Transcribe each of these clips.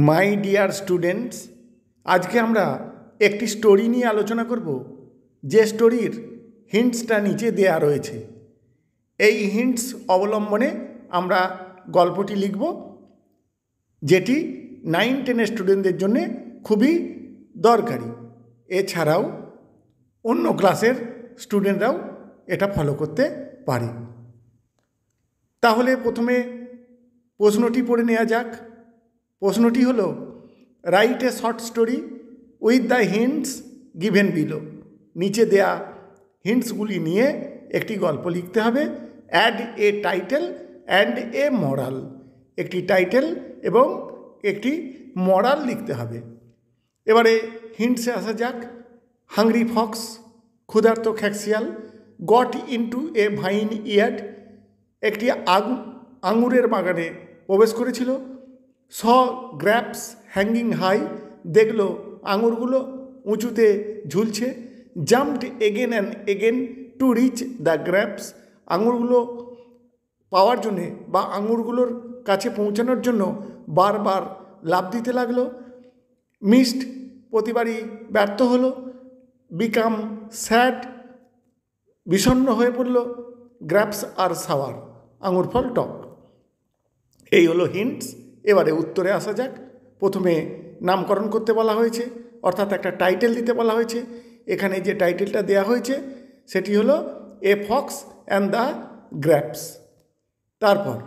My dear students, আজকে আমরা একটি স্টোরি নিয়ে আলোচনা করব, যে স্টোরির হিন্টসটা নিচে দেয়া রয়েছে। এই হিন্টস অবলম্বনে আমরা গল্পটি লিখব, যেটি 9-10 স্টুডেন্টদের জন্য খুবই দরকারি। এছাড়াও অন্য ক্লাসের স্টুডেন্টরাও এটা ফলো করতে পারে। তাহলে প্রথমে প্রশ্নটি পড়ে নেওয়া যাক। প্রশ্নটি হলো, write a short story with the hints given below. নিচে দেয়া হিন্টসগুলি নিয়ে একটি গল্প লিখতে হবে। Add a title and a মরাল। একটি টাইটেল এবং একটি মরাল লিখতে হবে। এবারে হিন্টসে আসা যাক। হাংরি ফক্স, ক্ষুধার্ত খ্যাকশিয়াল, গট ইনটু এ ভাইন ইয়ার্ড, একটি আঙুরের বাগানে প্রবেশ করেছিল। স গ্র্যাপস হ্যাঙ্গিং হাই, দেখল আঙুরগুলো উঁচুতে ঝুলছে। Jumped again and again to reach the grapes, আঙুরগুলো পাওয়ার জন্যে বা আঙুরগুলোর কাছে পৌঁছানোর জন্য বারবার লাফ দিতে লাগলো। মিসড, প্রতিবারই ব্যর্থ হলো। বিকাম স্যাড, বিষণ্ণ হয়ে পড়ল। গ্র্যাপস আর সাওয়ার, আঙুর ফল টক। এই হলো হিন্টস। এবারে উত্তরে আসা যাক। প্রথমে নামকরণ করতে বলা হয়েছে, অর্থাৎ একটা টাইটেল দিতে বলা হয়েছে। এখানে যে টাইটেলটা দেয়া হয়েছে সেটি হলো a fox and the grapes. তারপর,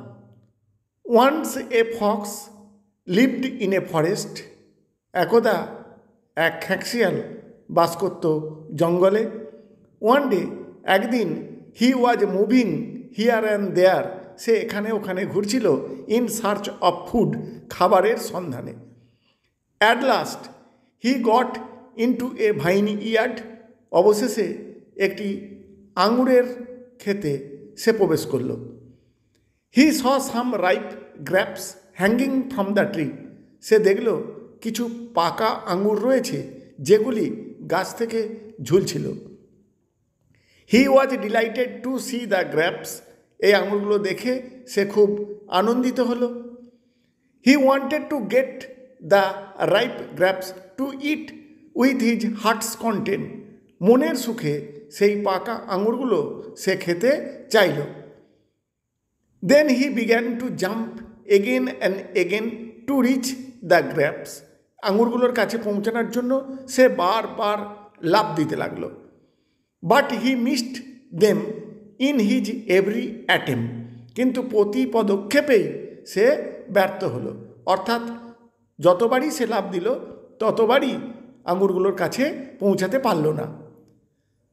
once a fox lived in a forest, একদা এক খ্যাকশিয়াল বাস করত জঙ্গলে। ওয়ান ডে, একদিন, he was moving here and there, সে এখানে ওখানে ঘুরছিল। ইন সার্চ অফ ফুড, খাবারের সন্ধানে। At last he got into a vineyard, অবশেষে একটি আঙুরের ক্ষেতে সে প্রবেশ করল। He saw some ripe grapes hanging from the tree, সে দেখল কিছু পাকা আঙুর রয়েছে যেগুলি গাছ থেকে ঝুলছিল। He was delighted to see the grapes, এই আঙুরগুলো দেখে সে খুব আনন্দিত হলো। He wanted to get the ripe grapes to eat with his hearts content, মনের সুখে সেই পাকা আঙুরগুলো সে খেতে চাইল। Then he began to jump again and again to reach the grapes, আঙুরগুলোর কাছে পৌঁছানোর জন্য সে বারবার লাফ দিতে লাগলো। But he missed them in his every attempt, কিন্তু প্রতি পদক্ষেপেই সে ব্যর্থ হলো। অর্থাৎ যতবারই সে লাফ দিল ততবারই আঙুরগুলোর কাছে পৌঁছাতে পারল না।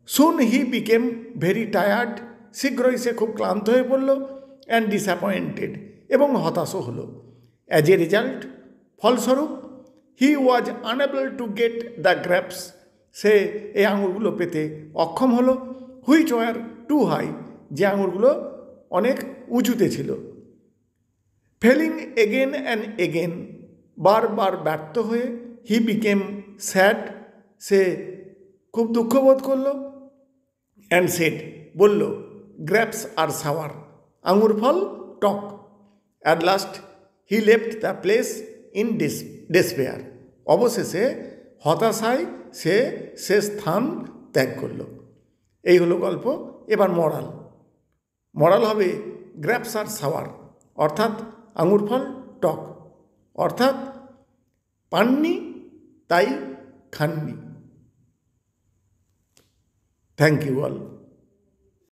সুন হি বিকেম ভেরি টায়ার্ড, শীঘ্রই সে খুব ক্লান্ত হয়ে পড়ল। অ্যান্ড ডিসঅ্যাপয়েন্টেড, এবং হতাশও হলো। অ্যাজ এ রেজাল্ট, ফলস্বরূপ, he was unable to get the grapes, সে এই আঙুরগুলো পেতে অক্ষম হলো। হুইচ ওয়ার টু হাই, যে আঙুরগুলো অনেক উঁচুতে ছিল। ফেলিং এগেন অ্যান্ড এগেন, বারবার ব্যর্থ হয়ে। হি বিকেম স্যাড, সে খুব দুঃখবোধ করলো। অ্যান্ড সেড, বলল, গ্র্যাপস আর সাওয়ার, আঙুর ফল টক। At last he left the place in despair, অবশেষে হতাশায় সে স্থান ত্যাগ করল। এই হলো গল্প। এবার মরাল হবে গ্র্যাপস আর সাওয়ার, অর্থাৎ আঙুর ফল টক, অর্থাৎ পাননি তাই খাননি। Thank you all.